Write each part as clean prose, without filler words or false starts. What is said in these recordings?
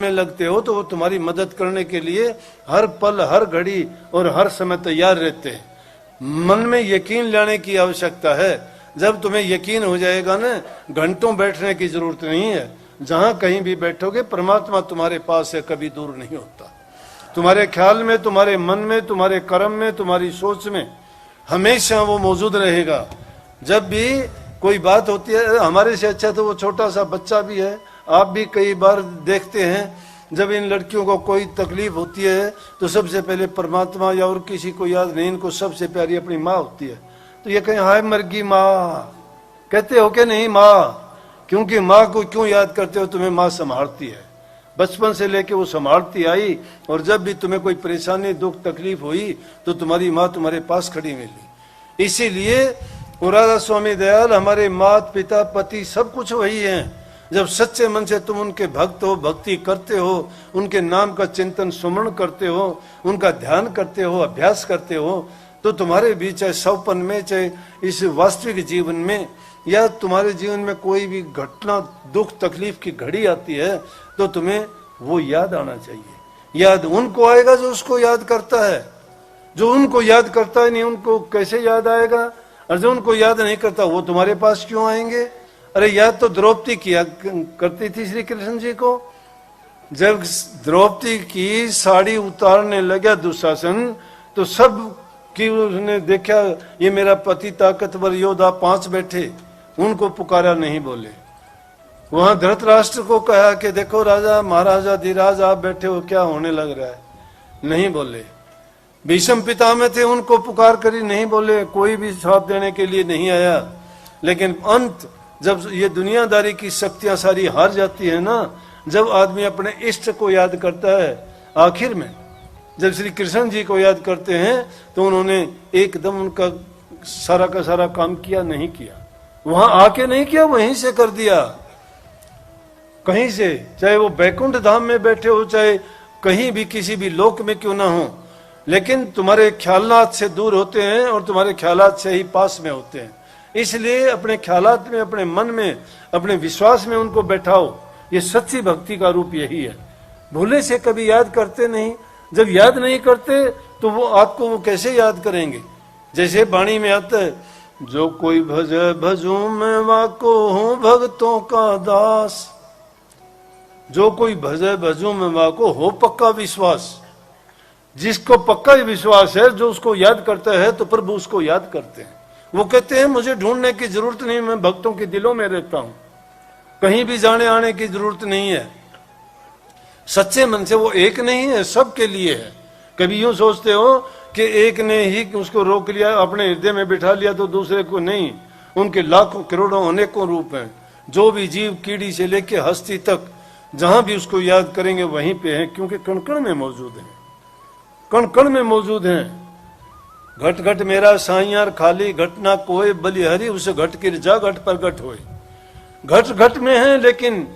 में लगते हो तो वो तुम्हारी मदद करने के लिए हर पल हर घड़ी और हर समय तैयार रहते हैं। मन में यकीन लाने की आवश्यकता है। जब तुम्हें यकीन हो जाएगा ना, घंटों बैठने की जरूरत नहीं है। जहां कहीं भी बैठोगे परमात्मा तुम्हारे पास है, कभी दूर नहीं होता। तुम्हारे ख्याल में, तुम्हारे मन में, तुम्हारे कर्म में, तुम्हारी सोच में हमेशा वो मौजूद रहेगा। जब भी कोई बात होती है, हमारे से अच्छा तो वो छोटा सा बच्चा भी है। आप भी कई बार देखते हैं जब इन लड़कियों को कोई तकलीफ होती है तो सबसे पहले परमात्मा या और किसी को याद नहीं, इनको सबसे प्यारी अपनी माँ होती है। तो ये कहीं हाय मर गई माँ कहते हो कि नहीं? माँ, क्योंकि माँ को क्यों याद करते हो? तुम्हें माँ संभालती है, बचपन से लेके वो संभालती आई। और जब भी तुम्हें कोई परेशानी, दुख, तकलीफ हुई तो तुम्हारी माँ तुम्हारे पास खड़ी मिली। इसीलिए राधा स्वामी दयाल हमारे माता पिता पति सब कुछ वही हैं। जब सच्चे मन से तुम उनके भक्त हो, भक्ति करते हो, उनके नाम का चिंतन सुमरण करते हो, उनका ध्यान करते हो, अभ्यास करते हो, तो तुम्हारे भी चाहे सौपन में, चाहे इस वास्तविक जीवन में, या तुम्हारे जीवन में कोई भी घटना, दुख, तकलीफ की घड़ी आती है तो तुम्हें वो याद आना चाहिए। याद उनको आएगा जो उसको याद करता है। जो उनको याद करता है नहीं, उनको कैसे याद आएगा? और जो उनको याद नहीं करता वो तुम्हारे पास क्यों आएंगे? अरे याद तो द्रौपदी किया करती थी श्री कृष्ण जी को। जब द्रौपदी की साड़ी उतारने लगा दुशासन तो सब की उसने देखा, ये मेरा पति ताकतवर योद्धा 5 बैठे, उनको पुकारा नहीं बोले। वहां धृतराष्ट्र को कहा कि देखो राजा महाराजा धीराज आप बैठे हो, क्या होने लग रहा है? नहीं बोले। भीष्म पितामह थे, उनको पुकार करी, नहीं बोले। कोई भी श्राप देने के लिए नहीं आया। लेकिन अंत जब ये दुनियादारी की शक्तियां सारी हार जाती है ना, जब आदमी अपने इष्ट को याद करता है, आखिर में जब श्री कृष्ण जी को याद करते हैं तो उन्होंने एकदम उनका सारा का सारा काम किया नहीं किया, वहां आके नहीं किया, वहीं से कर दिया। कहीं से, चाहे वो बैकुंठ धाम में बैठे हो, चाहे कहीं भी किसी भी लोक में क्यों ना हो, लेकिन तुम्हारे ख्यालात से दूर होते हैं और तुम्हारे ख्यालात से ही पास में होते हैं। इसलिए अपने ख्यालात में, अपने मन में, अपने विश्वास में उनको बैठाओ। ये सच्ची भक्ति का रूप यही है। भूले से कभी याद करते नहीं। जब याद नहीं करते तो वो आपको वो कैसे याद करेंगे? जैसे वाणी में आता है, जो कोई भज भजू मैं वाको हूं भक्तों का दास। जो कोई भज भजू मैं वाको हो पक्का विश्वास। जिसको पक्का विश्वास है, जो उसको याद करता है तो प्रभु उसको याद करते हैं। वो कहते हैं मुझे ढूंढने की जरूरत नहीं, मैं भक्तों के दिलों में रहता हूं, कहीं भी जाने आने की जरूरत नहीं है। सच्चे मन से वो एक नहीं है, सबके लिए है। कभी यूं सोचते हो कि एक ने ही उसको रोक लिया, अपने हृदय में बिठा लिया, तो दूसरे को नहीं। उनके लाखों करोड़ों अनेकों रूप हैं। जो भी जीव, कीड़ी से लेके हस्ती तक, जहां भी उसको याद करेंगे वहीं पे है, क्योंकि कण कण में मौजूद है, कण कण में मौजूद है। घट घट मेरा साइयार खाली, घट ना कोई बलिहरी उसे घट गिर जा घट प्रगट होए। घट घट में है, लेकिन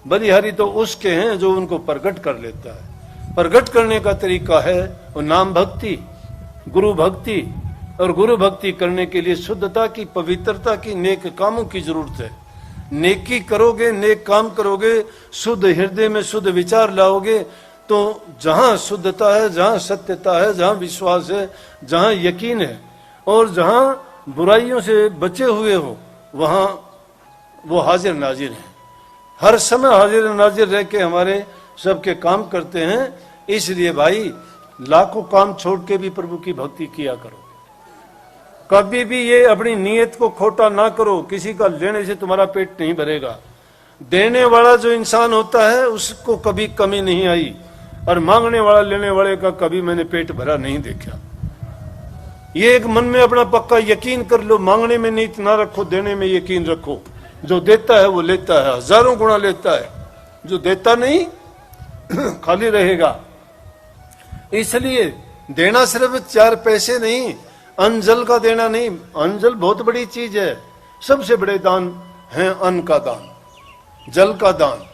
बलिहरी तो उसके हैं जो उनको प्रगट कर लेता है। प्रगट करने का तरीका है वो नाम भक्ति, गुरु भक्ति। और गुरु भक्ति करने के लिए शुद्धता की, पवित्रता की, नेक कामों की जरूरत है। नेकी करोगे, नेक काम करोगे, शुद्ध हृदय में शुद्ध विचार लाओगे, तो जहां शुद्धता है, जहां सत्यता है, जहां विश्वास है, जहां यकीन है, और जहां बुराइयों से बचे हुए हो, वहां वो हाजिर नाजिर है। हर समय हाजिर नाजिर रह के हमारे सबके काम करते हैं। इसलिए भाई, लाखों काम छोड़ के भी प्रभु की भक्ति किया करो। कभी भी ये अपनी नीयत को खोटा ना करो। किसी का लेने से तुम्हारा पेट नहीं भरेगा। देने वाला जो इंसान होता है उसको कभी कमी नहीं आई, और मांगने वाला, लेने वाले का कभी मैंने पेट भरा नहीं देखा। ये एक मन में अपना पक्का यकीन कर लो। मांगने में नीत ना रखो, देने में यकीन रखो। जो देता है वो लेता है, हजारों गुना लेता है। जो देता नहीं खाली रहेगा। इसलिए देना सिर्फ 4 पैसे नहीं, अनजल का देना नहीं। अनजल बहुत बड़ी चीज है। सबसे बड़े दान है अन्न का दान, जल का दान।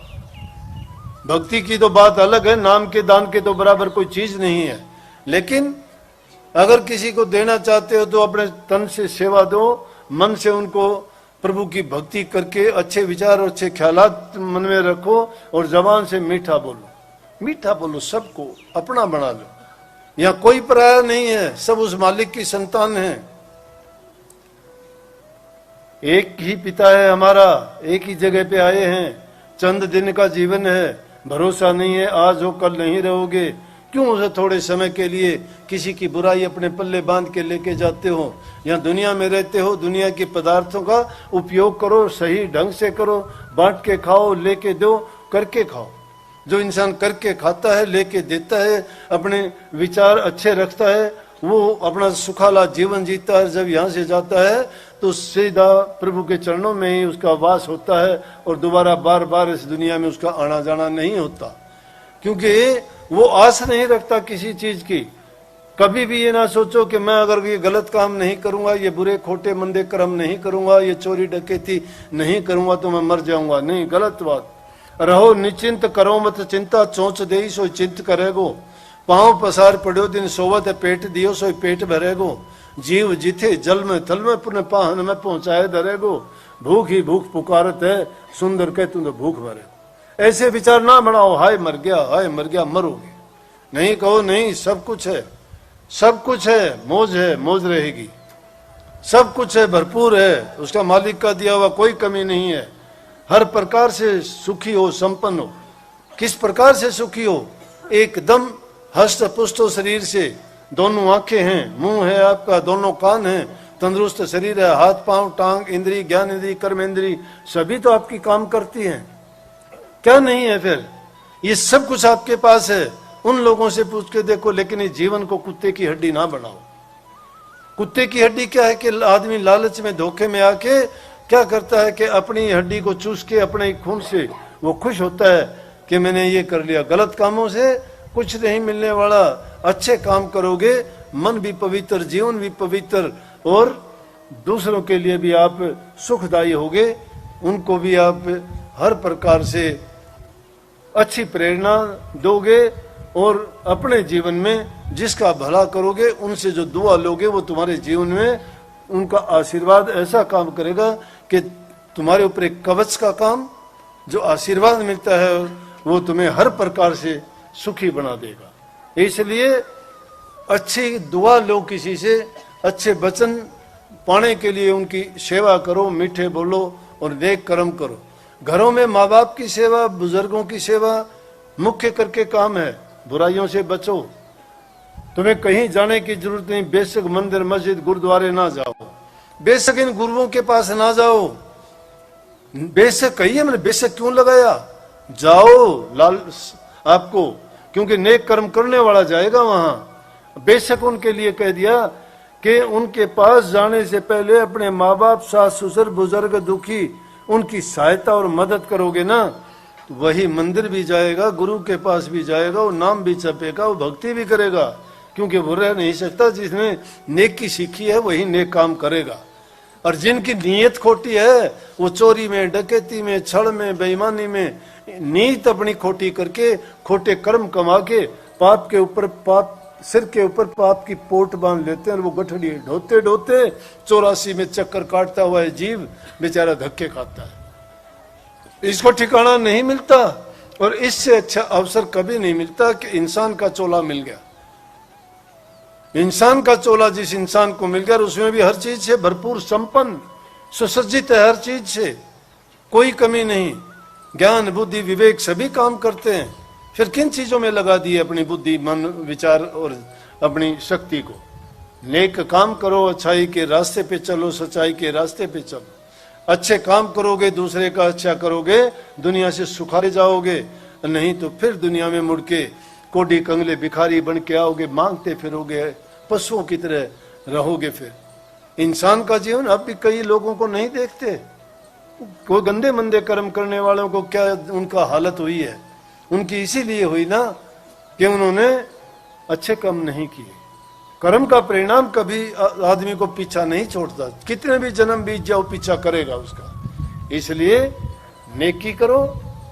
भक्ति की तो बात अलग है, नाम के दान के तो बराबर कोई चीज नहीं है। लेकिन अगर किसी को देना चाहते हो तो अपने तन से सेवा दो, मन से उनको प्रभु की भक्ति करके अच्छे विचार और अच्छे ख्यालात मन में रखो और जबान से मीठा बोलो, मीठा बोलो, सबको अपना बना लो। यहाँ कोई पराया नहीं है, सब उस मालिक की संतान है। एक ही पिता है हमारा, एक ही जगह पे आए हैं, चंद दिन का जीवन है, भरोसा नहीं है आज हो कल नहीं रहोगे। क्यों उसे थोड़े समय के लिए किसी की बुराई अपने पल्ले बांध के लेके जाते हो? यहाँ दुनिया में रहते हो, दुनिया के पदार्थों का उपयोग करो, सही ढंग से करो, बांट के खाओ, लेके दो, करके खाओ। जो इंसान करके खाता है, लेके देता है, अपने विचार अच्छे रखता है, वो अपना सुखाला जीवन जीता है। जब यहाँ से जाता है तो सीधा प्रभु के चरणों में ही उसका वास होता है और दोबारा बार बार इस दुनिया में उसका आना जाना नहीं होता, क्योंकि वो आस नहीं रखता किसी चीज की। कभी भी ये ना सोचो कि मैं अगर ये गलत काम नहीं करूंगा, ये बुरे खोटे मंदे कर्म नहीं करूंगा, ये चोरी डकैती नहीं करूंगा तो मैं मर जाऊंगा। नहीं, गलत बात। रहो निश्चिंत, करो मत चिंता, चोंच दे सो चिंत करेगो। पांव पसार पड़ो दिन सोवत, पेट दियो सो पेट भरेगो। जीव जिथे जल में थल में, पुनः पाहन में पहुंचाए धरेगो। भूख ही भूख पुकारत है, सुंदर कह तुम तो भूख भरे। ऐसे विचार ना बनाओ, हाय मर गया, हाय मर गया, मरोगे। नहीं कहो, नहीं, सब कुछ है, सब कुछ है, मौज रहेगी, सब कुछ है, भरपूर है, उसका मालिक का दिया हुआ कोई कमी नहीं है। हर प्रकार से सुखी हो, संपन्न हो। किस प्रकार से सुखी हो? एकदम हष्ट पुष्ट हो शरीर से, दोनों आंखें हैं, मुंह है आपका, दोनों कान हैं, तंदुरुस्त शरीर है, हाथ पांव टांग इंद्री ज्ञान इंद्री कर्म इंद्री सभी तो आपकी काम करती हैं। क्या नहीं है फिर? ये सब कुछ आपके पास है। उन लोगों से पूछ के देखो, लेकिन इस जीवन को कुत्ते की हड्डी ना बनाओ। कुत्ते की हड्डी क्या है कि आदमी लालच में धोखे में आके क्या करता है कि अपनी हड्डी को चूस के अपने खून से वो खुश होता है कि मैंने ये कर लिया। गलत कामों से कुछ नहीं मिलने वाला। अच्छे काम करोगे, मन भी पवित्र, जीवन भी पवित्र, और दूसरों के लिए भी आप सुखदायी होगे। उनको भी आप हर प्रकार से अच्छी प्रेरणा दोगे और अपने जीवन में जिसका भला करोगे, उनसे जो दुआ लोगे, वो तुम्हारे जीवन में उनका आशीर्वाद ऐसा काम करेगा कि तुम्हारे ऊपर एक कवच का काम, जो आशीर्वाद मिलता है वो तुम्हें हर प्रकार से सुखी बना देगा। इसलिए अच्छी दुआ लो किसी से, अच्छे वचन पाने के लिए उनकी सेवा करो, मीठे बोलो और नेक कर्म करो। घरों में माँ बाप की सेवा, बुजुर्गों की सेवा मुख्य करके काम है। बुराइयों से बचो। तुम्हें कहीं जाने की जरूरत नहीं। बेशक मंदिर मस्जिद गुरुद्वारे ना जाओ, बेशक इन गुरुओं के पास ना जाओ, बेशक कहिए, मैंने बेशक क्यों लगाया, जाओ लाल आपको, क्योंकि नेक कर्म करने वाला जाएगा वहां। बेशक उनके लिए कह दिया कि उनके पास जाने से पहले अपने माँ बाप, सास ससुर, बुजुर्ग, दुखी, उनकी सहायता और मदद करोगे ना, तो वही मंदिर भी जाएगा, गुरु के पास भी जाएगा, वो नाम भी जपेगा, वो भक्ति भी करेगा, क्योंकि वो रह नहीं सकता। जिसने नेक की सीखी है वही नेक काम करेगा। और जिनकी नीयत खोटी है, वो चोरी में, डकैती में, छल में, बेईमानी में नीयत अपनी खोटी करके, खोटे कर्म कमा के पाप के ऊपर पाप, सिर के ऊपर पाप की पोट बांध लेते हैं और वो गठड़ी ढोते ढोते 84 में चक्कर काटता हुआ है जीव बेचारा धक्के खाता है। इसको ठिकाना नहीं मिलता, और इससे अच्छा अवसर कभी नहीं मिलता कि इंसान का चोला मिल गया। इंसान का चोला जिस इंसान को मिल गया, उसमें भी हर चीज से भरपूर, संपन्न, सुसज्जित है, हर चीज से कोई कमी नहीं। ज्ञान बुद्धि विवेक सभी काम करते हैं। फिर किन चीजों में लगा दी अपनी बुद्धि, मन, विचार और अपनी शक्ति को? नेक काम करो, अच्छाई के रास्ते पे चलो, सच्चाई के रास्ते पे चलो। अच्छे काम करोगे, दूसरे का अच्छा करोगे, दुनिया से सुखारे जाओगे। नहीं तो फिर दुनिया में मुड़ के कोडी कंगले भिखारी बन के आओगे, मांगते फिरोगे, पशुओं की तरह रहोगे। फिर इंसान का जीवन अब भी कई लोगों को नहीं देखते। कोई गंदे मंदे कर्म करने वालों को क्या उनका हालत हुई है, उनकी इसीलिए हुई ना कि उन्होंने अच्छे कर्म नहीं किए। कर्म का परिणाम कभी आदमी को पीछा नहीं छोड़ता, कितने भी जन्म बीत जाओ पीछा करेगा उसका। इसलिए नेकी करो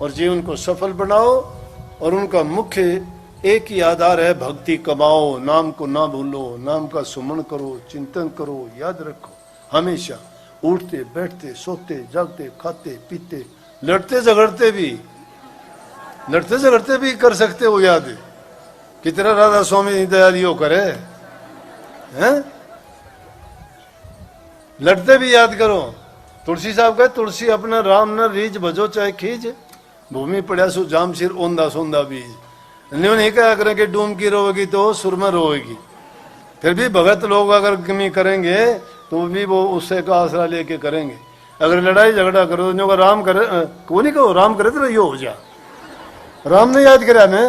और जीवन को सफल बनाओ, और उनका मुख्य एक ही आधार है, भक्ति कमाओ, नाम को ना भूलो, नाम का सुमन करो, चिंतन करो, याद रखो हमेशा। उठते बैठते सोते जागते खाते पीते लड़ते झगड़ते भी कर सकते हो याद। कितना राधा स्वामी दयालियों करे हैं। लड़ते भी याद करो। तुलसी साहब कहे तुलसी अपना राम न रीज भजो चाहे खींच, भूमि पड़ा सु जाम सिर ओंदा सोंदा बीज। न्यू नहीं कहा करें कि डूम की रोएगी तो सुरमा रोएगी। फिर भी भगत लोग अगर कमी करेंगे तो भी वो उससे का आसरा लेके करेंगे। अगर लड़ाई झगड़ा करो तो राम करे को नहीं कहो राम करे तो यो हो जा। राम ने याद करा ने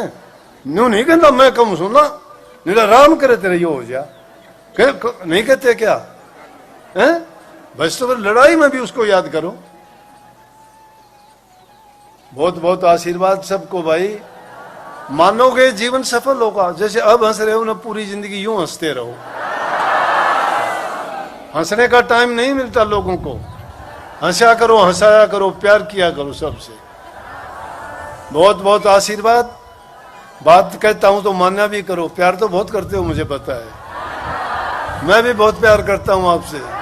न्यू नहीं कहता मैं कम सुना नहीं राम करे तेरे यो हो जा नहीं कहते क्या है। बस तो लड़ाई में भी उसको याद करो। बहुत बहुत आशीर्वाद सबको भाई। मानोगे जीवन सफल होगा। जैसे अब हंस रहे हो ना पूरी जिंदगी यूं हंसते रहो। हंसने का टाइम नहीं मिलता लोगों को। हंसा करो हंसाया करो प्यार किया करो सबसे। बहुत बहुत आशीर्वाद। बात कहता हूं तो मानना भी करो। प्यार तो बहुत करते हो मुझे पता है। मैं भी बहुत प्यार करता हूं आपसे।